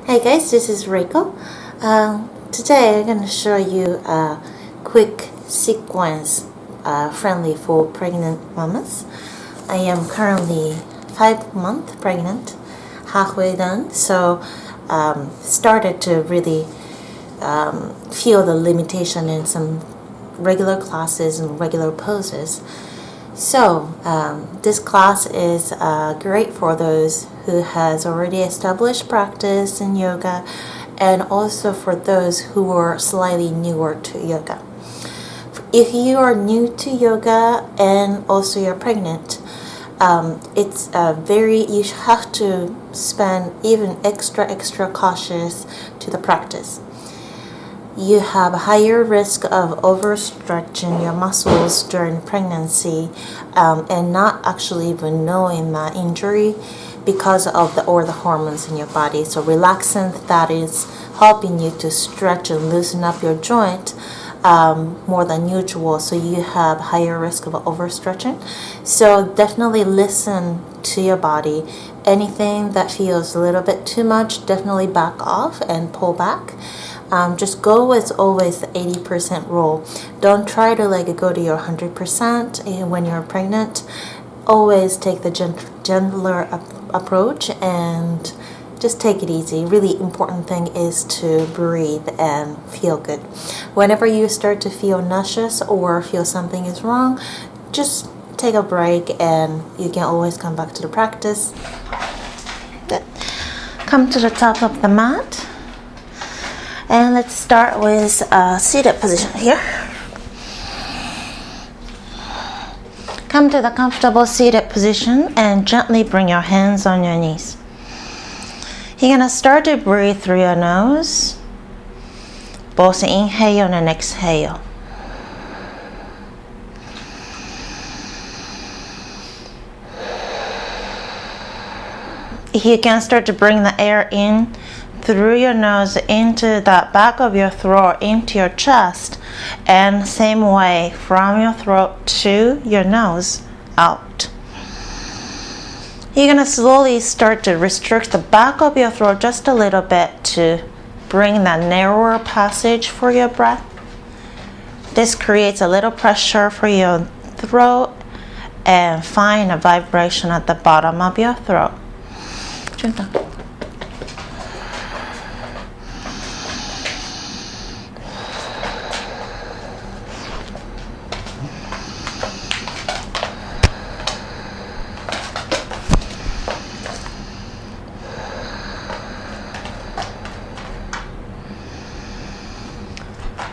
Hey guys, this is Reiko. Today I'm going to show you a quick sequence friendly for pregnant mamas. I am currently 5 months pregnant, halfway done, so started to really feel the limitation in some regular classes and regular poses. So this class is great for those who has already established practice in yoga, and also for those who are slightly newer to yoga. If you are new to yoga and also you're pregnant, it's you have to spend even extra cautious to the practice. You have a higher risk of overstretching your muscles during pregnancy and not actually even knowing that injury because of the hormones in your body. So relaxant that is helping you to stretch and loosen up your joint more than usual, so you have higher risk of overstretching. So definitely listen to your body. Anything that feels a little bit too much, definitely back off and pull back. Just go with always the 80% rule. Don't try to go to your 100% when you're pregnant. Always take the gentler approach and just take it easy. Really important thing is to breathe and feel good. Whenever you start to feel nauseous or feel something is wrong, just take a break and you can always come back to the practice. Good. Come to the top of the mat. And let's start with a seated position here. Come to the comfortable seated position and gently bring your hands on your knees. You're going to start to breathe through your nose, both inhale and exhale. You can start to bring the air in through your nose into the back of your throat, into your chest, and same way from your throat to your nose out. You're going to slowly start to restrict the back of your throat just a little bit to bring that narrower passage for your breath. This creates a little pressure for your throat and find a vibration at the bottom of your throat.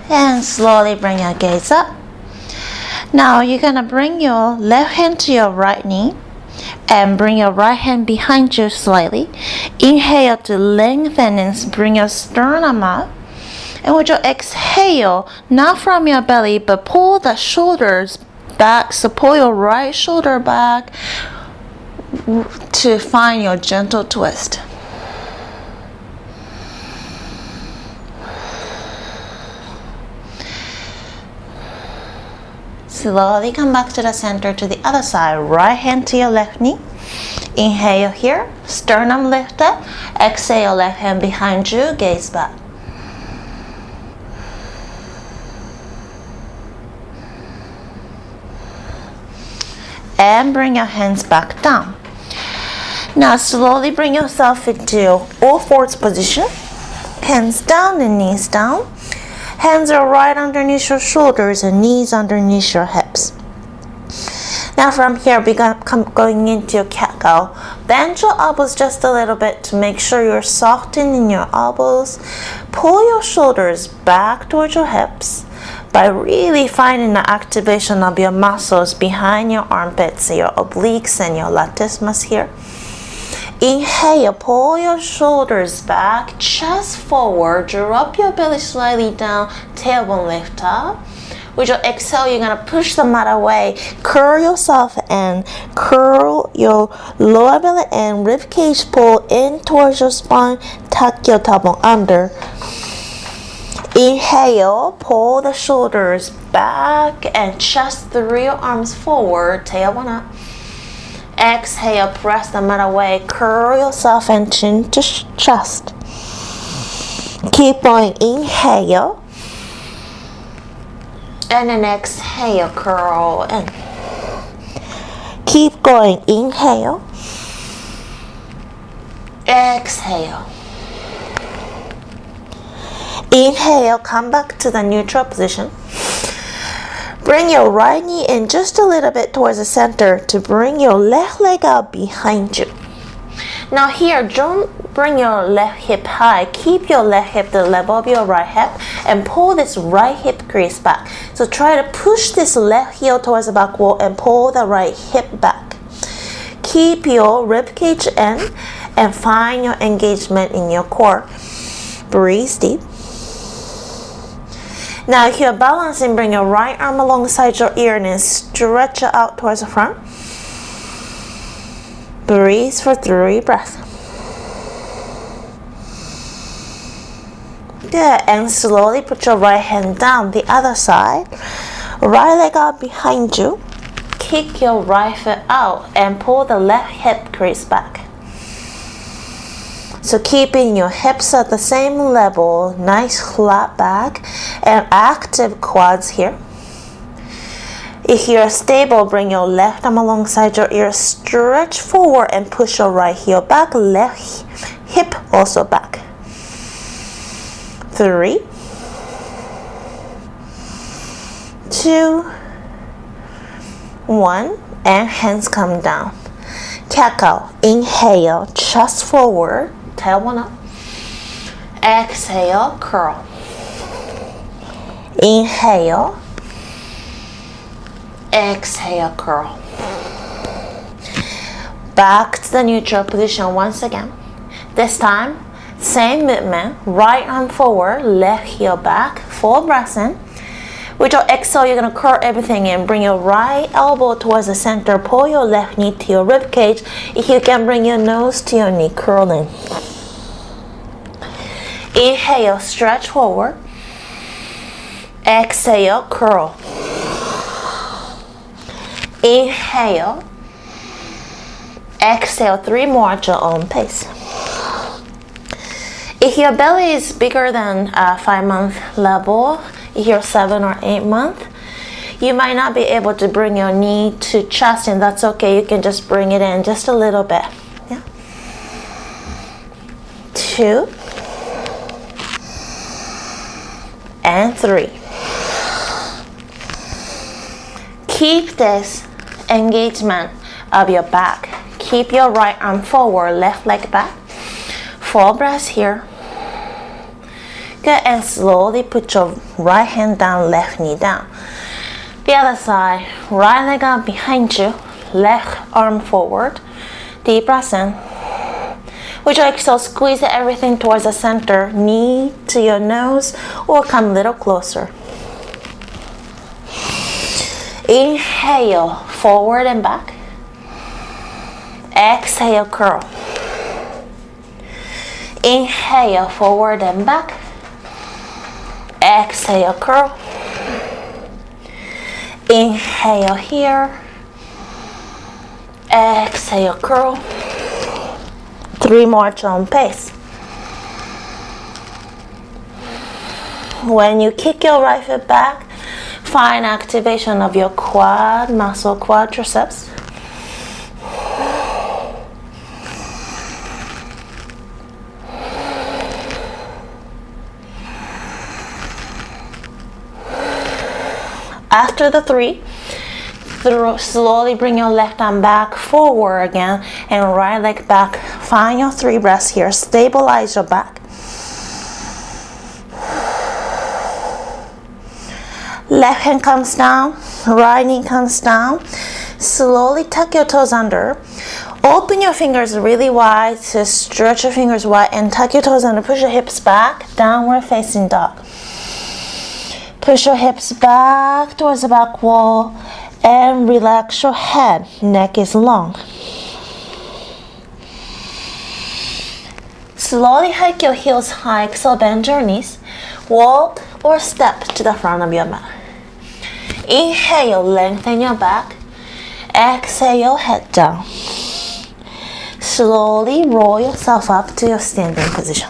And slowly bring your gaze up. Now you're going to bring your left hand to your right knee and bring your right hand behind you slightly. Inhale to lengthen and bring your sternum up. And with your exhale, not from your belly, but pull the shoulders back. So pull your right shoulder back to find your gentle twist. Slowly come back to the center to the other side. Right hand to your left knee. Inhale here, sternum lifted. Exhale, left hand behind you, gaze back. And bring your hands back down. Now slowly bring yourself into all fours position. Hands down and knees down. Hands are right underneath your shoulders and knees underneath your hips. Now from here, going into your cat cow. Bend your elbows just a little bit to make sure you're softening your elbows. Pull your shoulders back towards your hips by really finding the activation of your muscles behind your armpits, your obliques and your latissimus here. Inhale, pull your shoulders back, chest forward, drop your belly slightly down, tailbone lift up. With your exhale, you're going to push the mat away, curl yourself and curl your lower belly and rib cage, pull in towards your spine, tuck your tailbone under. Inhale, pull the shoulders back and chest through your arms forward, tailbone up. Exhale, press the mat away, curl yourself and chin to chest. Keep going. Inhale. And then exhale, curl in. Keep going. Inhale. Exhale. Inhale, come back to the neutral position. Bring your right knee in just a little bit towards the center to bring your left leg out behind you. Now here, don't bring your left hip high. Keep your left hip the level of your right hip and pull this right hip crease back. So try to push this left heel towards the back wall and pull the right hip back. Keep your rib cage in and find your engagement in your core. Breathe deep. Now if you're balancing, bring your right arm alongside your ear and then stretch it out towards the front. Breathe for 3 breaths. Good, and slowly put your right hand down the other side. Right leg out behind you. Kick your right foot out and pull the left hip crease back. So keeping your hips at the same level, nice flat back and active quads here. If you're stable, bring your left arm alongside your ear, stretch forward and push your right heel back, left hip also back. 3, 2, 1, and hands come down. Cat cow, inhale, chest forward, tailbone up. Exhale, curl. Inhale. Exhale, curl. Back to the neutral position once again. This time, same movement, right arm forward, left heel back, 4 breaths in. With your exhale, you're going to curl everything in. Bring your right elbow towards the center, pull your left knee to your rib cage. If you can, bring your nose to your knee, curl in. Inhale, stretch forward. Exhale, curl. Inhale. Exhale, 3 more at your own pace. If your belly is bigger than 5-month level, if you're 7 or 8 month, you might not be able to bring your knee to chest, and that's okay. You can just bring it in just a little bit. Yeah. 2 and 3. Keep this engagement of your back. Keep your right arm forward, left leg back. 4 breaths here. Good, and slowly put your right hand down, left knee down. The other side, right leg out behind you, left arm forward. Deep breath in. With your exhale, squeeze everything towards the center, knee to your nose, or come a little closer. Inhale, forward and back. Exhale, curl. Inhale, forward and back. Exhale, curl. Inhale here. Exhale, curl. 3 more at your own pace. When you kick your right foot back, find activation of your quad muscle, quadriceps. After the 3, slowly bring your left arm back forward again and right leg back. Find your 3 breaths here. Stabilize your back. Left hand comes down, right knee comes down. Slowly tuck your toes under. Open your fingers really wide, so stretch your fingers wide and tuck your toes under. Push your hips back, downward facing dog. Push your hips back towards the back wall and relax your head. Neck is long. Slowly hike your heels high, so bend your knees. Walk or step to the front of your mat. Inhale, lengthen your back. Exhale, head down. Slowly roll yourself up to your standing position.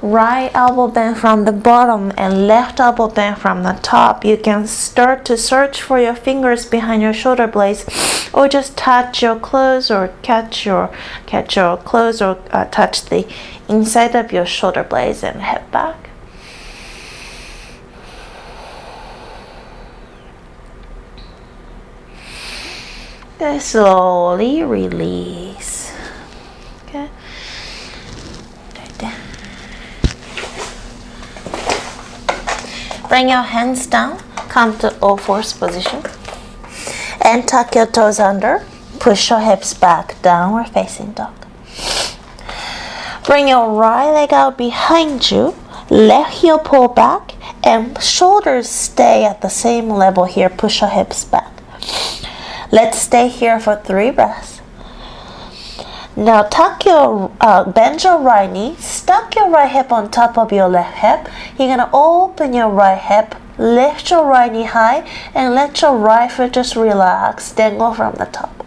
right elbow bend from the bottom and left elbow bend from the top. You can start to search for your fingers behind your shoulder blades, or just touch your clothes, or catch your clothes, or touch the inside of your shoulder blades and head back. Then slowly release. Okay. Bring your hands down, come to all fours position, and tuck your toes under. Push your hips back, downward facing dog. Bring your right leg out behind you, left heel pull back, and shoulders stay at the same level here. Push your hips back. Let's stay here for 3 breaths. Now bend your right knee, stuck your right hip on top of your left hip. You're gonna open your right hip, lift your right knee high, and let your right foot just relax, then go from the top.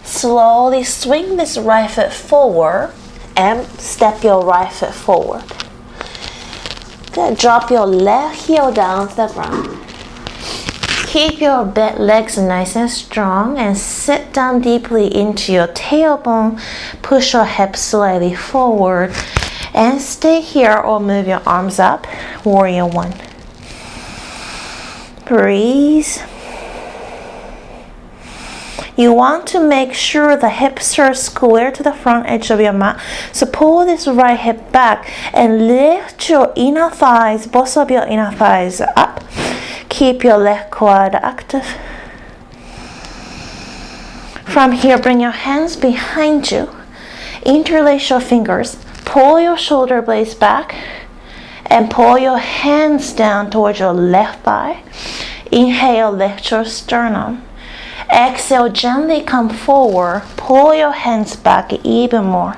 Slowly swing this right foot forward and step your right foot forward. Good. Drop your left heel down to the ground. Keep your legs nice and strong and sit down deeply into your tailbone. Push your hips slightly forward and stay here or move your arms up. Warrior 1. Breathe. You want to make sure the hips are square to the front edge of your mat. So pull this right hip back and lift your inner thighs, both of your inner thighs up. Keep your left quad active. From here, bring your hands behind you. Interlace your fingers. Pull your shoulder blades back and pull your hands down towards your left thigh. Inhale, lift your sternum. Exhale, gently come forward. Pull your hands back even more.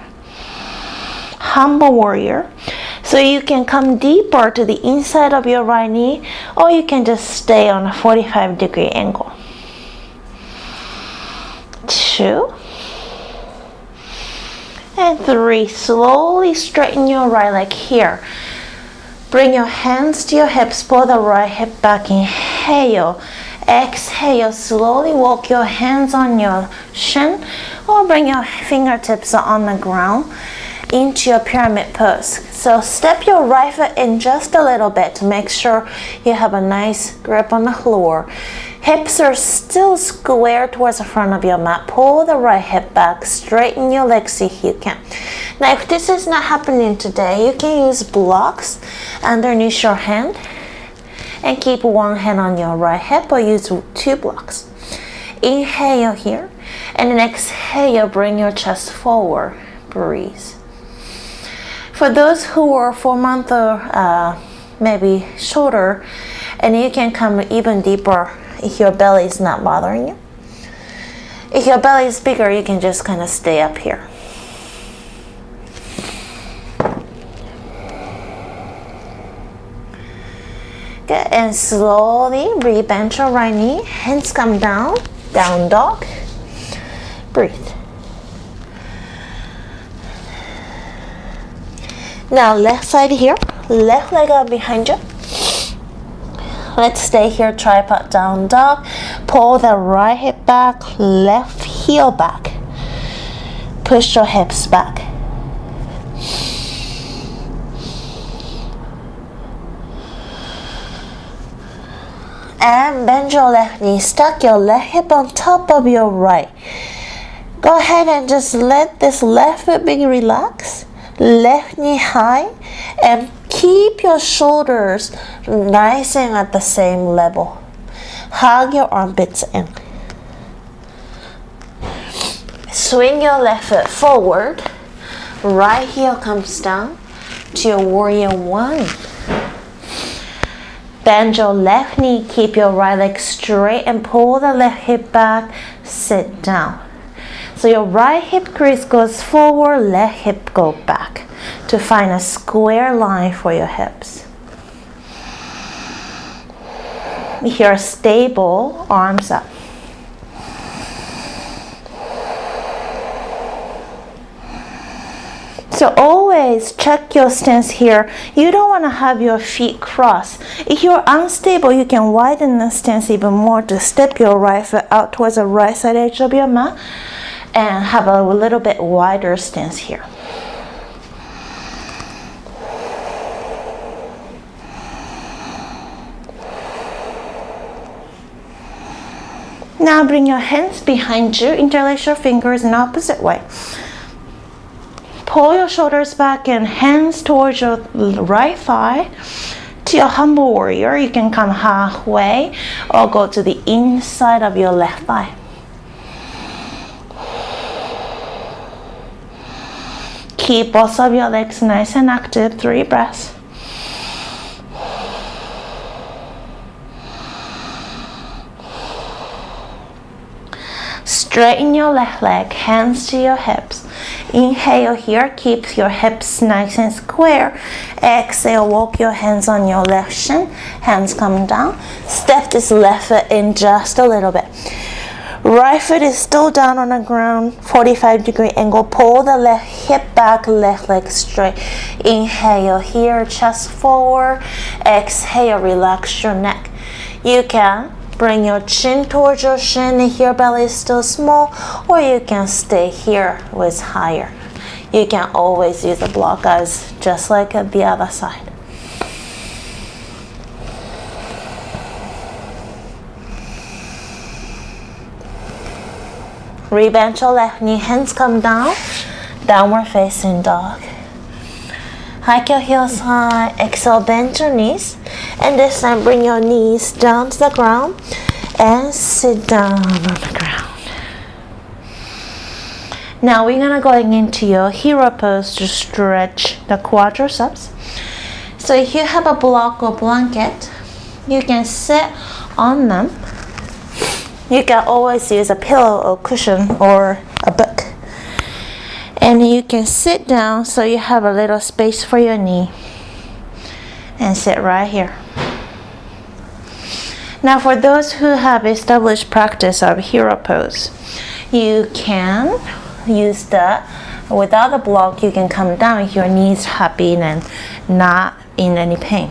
Humble warrior. So you can come deeper to the inside of your right knee, or you can just stay on a 45-degree angle. 2 and 3. Slowly straighten your right leg here. Bring your hands to your hips, pull the right hip back. Inhale. Exhale, slowly walk your hands on your shin, or bring your fingertips on the ground into your pyramid pose. So step your right foot in just a little bit to make sure you have a nice grip on the floor. Hips are still square towards the front of your mat. Pull the right hip back, straighten your legs if you can. Now if this is not happening today, you can use blocks underneath your hand and keep one hand on your right hip, or use 2 blocks. Inhale here, and then exhale, bring your chest forward. Breathe. For those who are 4 months or maybe shorter, and you can come even deeper if your belly is not bothering you. If your belly is bigger, you can just kind of stay up here. Good. And slowly rebend your right knee, hands come down, down dog. Breathe. Now left side here, left leg out behind you. Let's stay here, tripod down dog. Pull the right hip back, left heel back. Push your hips back. And bend your left knee, stuck your left hip on top of your right. Go ahead and just let this left foot be relaxed. Left knee high, and keep your shoulders nice and at the same level. Hug your armpits in. Swing your left foot forward. Right heel comes down to your warrior 1. Bend your left knee, keep your right leg straight, and pull the left hip back. Sit down. So your right hip crease goes forward, left hip go back to find a square line for your hips. If you're stable, arms up. So So always check your stance here. You don't want to have your feet crossed. If you're unstable, you can widen the stance even more to step your right foot out towards the right side edge of your mat and have a little bit wider stance here. Now bring your hands behind you, interlace your fingers in opposite way. Pull your shoulders back and hands towards your right thigh to your humble warrior. You can come halfway or go to the inside of your left thigh. Keep both of your legs nice and active, 3 breaths. Straighten your left leg, hands to your hips. Inhale here, keep your hips nice and square. Exhale, walk your hands on your left shin, hands come down. Step this left foot in just a little bit. Right foot is still down on the ground, 45-degree angle. Pull the left hip back, left leg straight. Inhale here, chest forward. Exhale, relax your neck. You can bring your chin towards your shin if your belly is still small, or you can stay here with higher. You can always use a block, guys, just like at the other side. Rebend your left knee, hands come down, downward facing dog. Hike your heels high, exhale, bend your knees, and this time bring your knees down to the ground and sit down on the ground. Now we're gonna go into your hero pose to stretch the quadriceps. So if you have a block or blanket, you can sit on them. You can always use a pillow or cushion or a book. And you can sit down so you have a little space for your knee. And sit right here. Now for those who have established practice of hero pose, you can use that. Without a block, you can come down if your knees happy and not in any pain.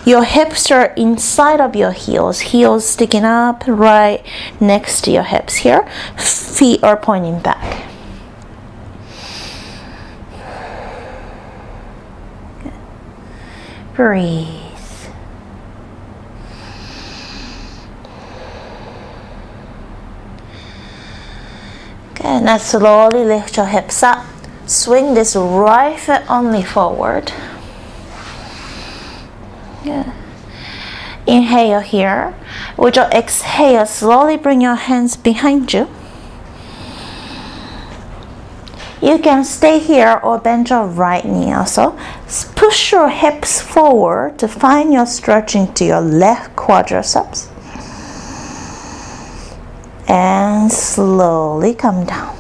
Your hips are inside of your heels sticking up right next to your hips here. Feet are pointing back. Breathe. Okay, now slowly lift your hips up. Swing this right foot only forward. Good. Inhale here. With your exhale, slowly bring your hands behind you. You can stay here or bend your right knee also. Push your hips forward to find your stretching to your left quadriceps. And slowly come down.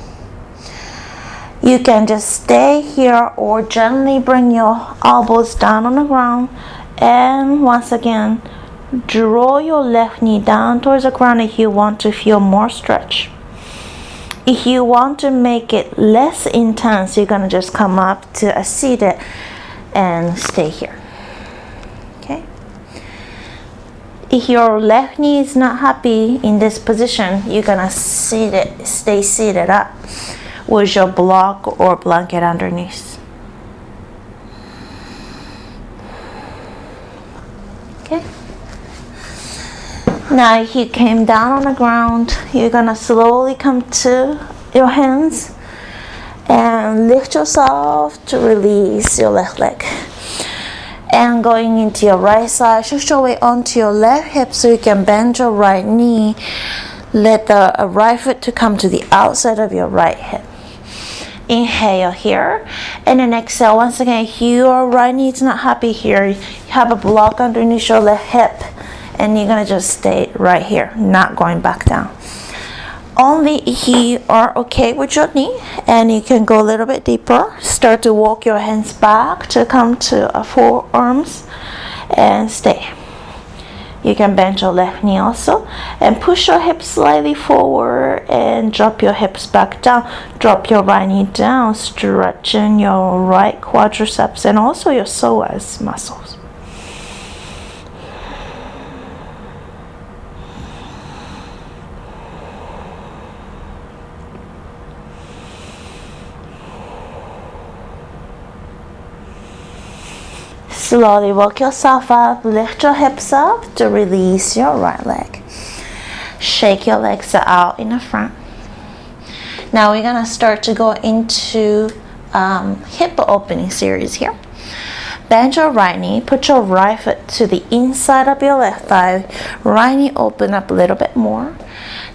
You can just stay here or gently bring your elbows down on the ground. And once again, draw your left knee down towards the ground if you want to feel more stretch. If you want to make it less intense, you're gonna just come up to a seated and stay here. Okay. If your left knee is not happy in this position, you're gonna stay seated up with your block or blanket underneath. Okay. Now if you came down on the ground, you're gonna slowly come to your hands and lift yourself to release your left leg. And going into your right side, shift your weight onto your left hip so you can bend your right knee. Let the right foot to come to the outside of your right hip. Inhale here, and then exhale. Once again, if your right knee is not happy here, you have a block underneath your left hip, and you're gonna just stay right here, not going back down. Only if you are okay with your knee, and you can go a little bit deeper. Start to walk your hands back to come to a forearms, and stay. You can bend your left knee also, and push your hips slightly forward and drop your hips back down. Drop your right knee down, stretching your right quadriceps and also your psoas muscles. Slowly walk yourself up, lift your hips up to release your right leg. Shake your legs out in the front. Now we're gonna start to go into hip opening series here. Bend your right knee, put your right foot to the inside of your left thigh. Right knee open up a little bit more.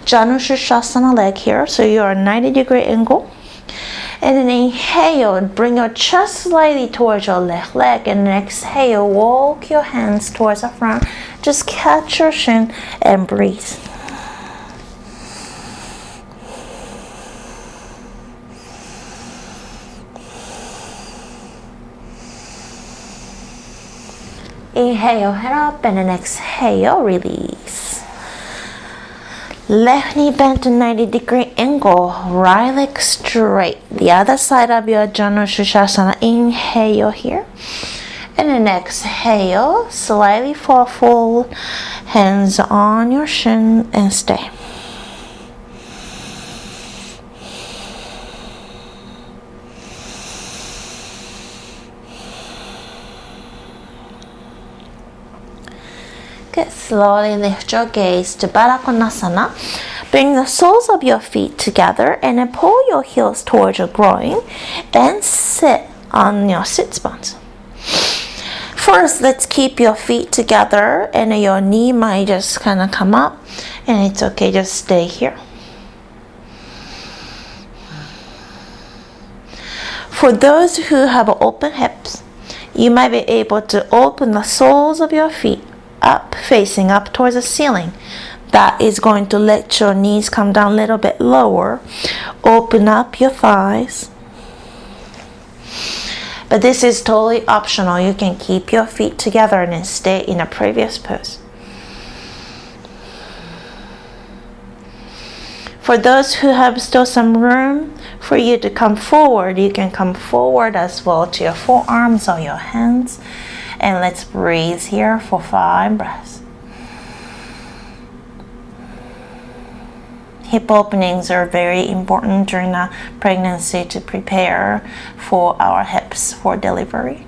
Janu Shirshasana leg here, so you're a 90-degree angle. And then inhale, bring your chest slightly towards your left leg, and exhale, walk your hands towards the front. Just catch your shin and breathe. Inhale, head up, and then exhale, release. Left knee bent to 90-degree angle, right leg straight. The other side of your Janu Shirshasana. Inhale here. And then exhale, slightly fall forward, hands on your shin and stay. Good. Slowly lift your gaze to Baddha Konasana. Bring the soles of your feet together and then pull your heels towards your groin and sit on your sit bones. First, let's keep your feet together and your knee might just kind of come up, and it's okay, just stay here. For those who have open hips, you might be able to open the soles of your feet up, facing up towards the ceiling. That is going to let your knees come down a little bit lower. Open up your thighs. But this is totally optional. You can keep your feet together and then stay in a previous pose. For those who have still some room for you to come forward, you can come forward as well to your forearms or your hands. And let's breathe here for 5 breaths. Hip openings are very important during the pregnancy to prepare for our hips for delivery.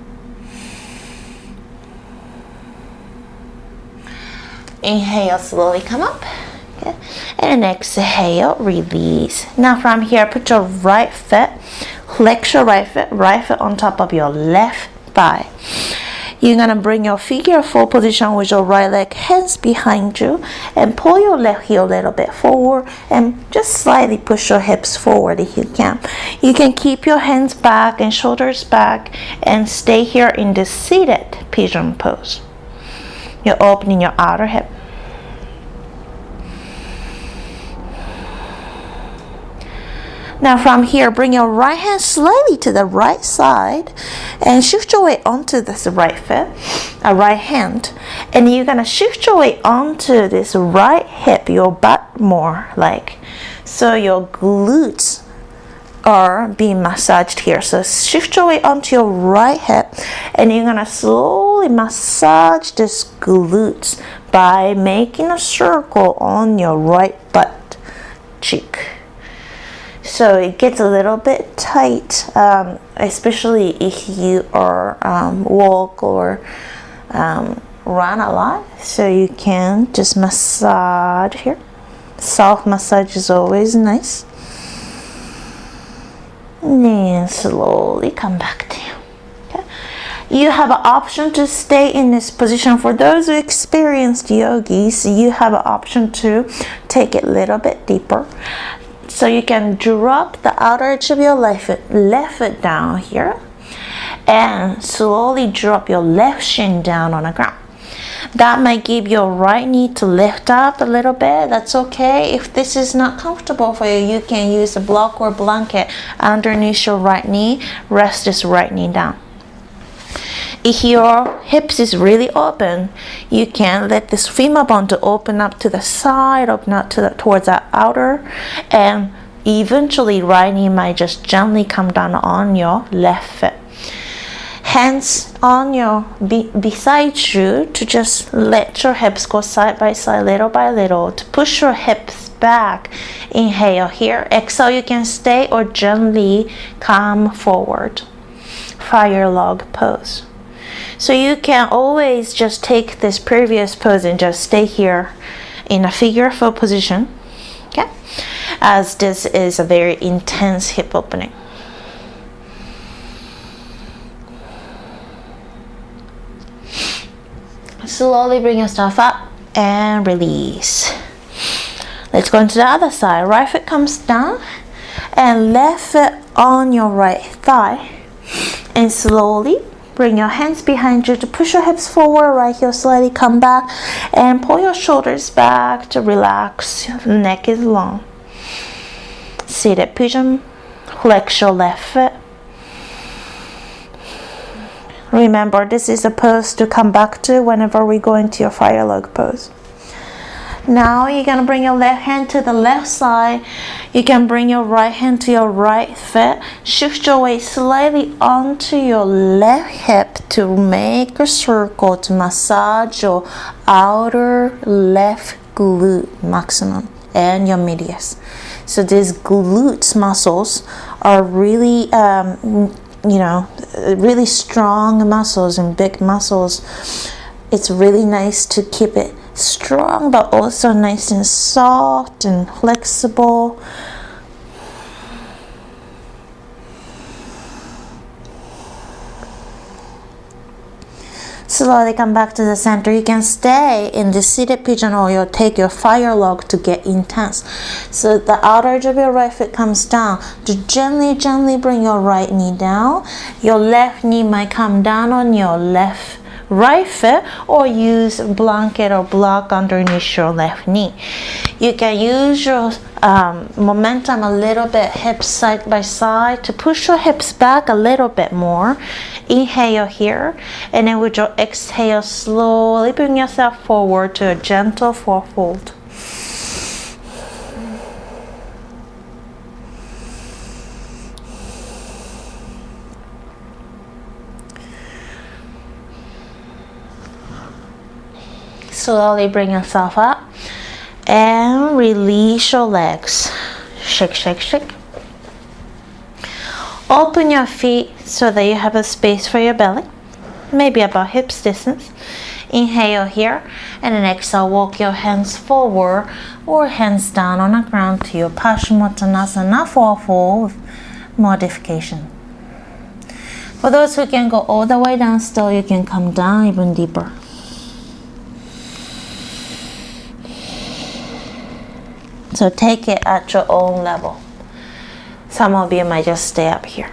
Inhale, slowly come up. Okay. And exhale, release. Now from here, put your right foot, flex your right foot on top of your left thigh. You're going to bring your feet to a full position with your right leg, hands behind you, and pull your left heel a little bit forward and just slightly push your hips forward if you can. You can keep your hands back and shoulders back and stay here in the seated pigeon pose. You're opening your outer hip. Now from here, bring your right hand slightly to the right side and shift your weight onto this right foot, right hand. And you're going to shift your weight onto this right hip, your butt more like. So your glutes are being massaged here. So shift your weight onto your right hip and you're going to slowly massage this glutes by making a circle on your right butt cheek. So it gets a little bit tight, especially if you are walk or run a lot. So you can just massage here. Soft massage is always nice. And then slowly come back down. Okay. You have an option to stay in this position. For those who experienced yogis, you have an option to take it a little bit deeper. So you can drop the outer edge of your left foot down here and slowly drop your left shin down on the ground. That might give your right knee to lift up a little bit. That's okay. If this is not comfortable for you, you can use a block or blanket underneath your right knee. Rest this right knee down. If your hips is really open, you can let this femur bone to open up to the side, open up towards the outer, and eventually right knee might just gently come down on your left foot. Hands on your beside you to just let your hips go side by side, little by little, to push your hips back. Inhale here. Exhale, you can stay or gently come forward. Fire log pose. So you can always just take this previous pose and just stay here in a figure 4 position, okay? As this is a very intense hip opening. Slowly bring yourself up and release. Let's go into the other side. Right foot comes down and left foot on your right thigh. And slowly bring your hands behind you to push your hips forward. Right heel slightly come back and pull your shoulders back to relax. Neck is long. Seated pigeon. Flex your left foot. Remember, this is a pose to come back to whenever we go into your fire log pose. Now you're going to bring your left hand to the left side. You can bring your right hand to your right foot. Shift your weight slightly onto your left hip to make a circle to massage your outer left glute maximum and your medius. So these glutes muscles are really really strong muscles and big muscles. It's really nice to keep it strong but also nice and soft and flexible. Slowly come back to the center. You can stay in the seated pigeon or you'll take your fire log to get intense. So the outer edge of your right foot comes down. To gently bring your right knee down. Your left knee might come down on your right foot or use a blanket or block underneath your left knee. You can use your momentum a little bit, hips side by side, to push your hips back a little bit more. Inhale here, and then with your exhale, slowly bring yourself forward to a gentle forefold. Slowly bring yourself up and release your legs. Shake, shake, shake. Open your feet so that you have a space for your belly, maybe about hips distance. Inhale here, and then exhale, walk your hands forward or hands down on the ground to your Paschimottanasana fourfold modification. For those who can go all the way down still, you can come down even deeper. So take it at your own level. Some of you might just stay up here.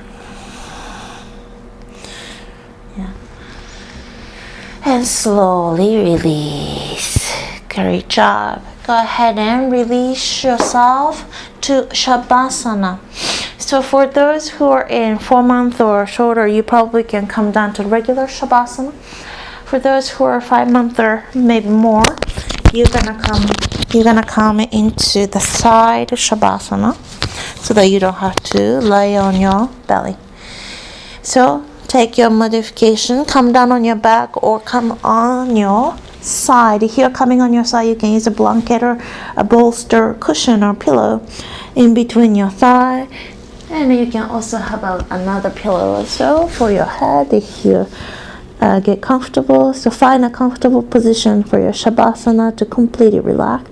Yeah. And slowly release. Great job. Go ahead and release yourself to Shavasana. So for those who are in 4 months or shorter, you probably can come down to regular Shavasana. For those who are 5 months or maybe more, you're gonna come into the side Shavasana so that you don't have to lay on your belly. So take your modification, come down on your back or come on your side. If you're coming on your side, you can use a blanket or a bolster, cushion or pillow in between your thigh, and you can also have another pillow or so for your head if you get comfortable. So find a comfortable position for your Shavasana to completely relax.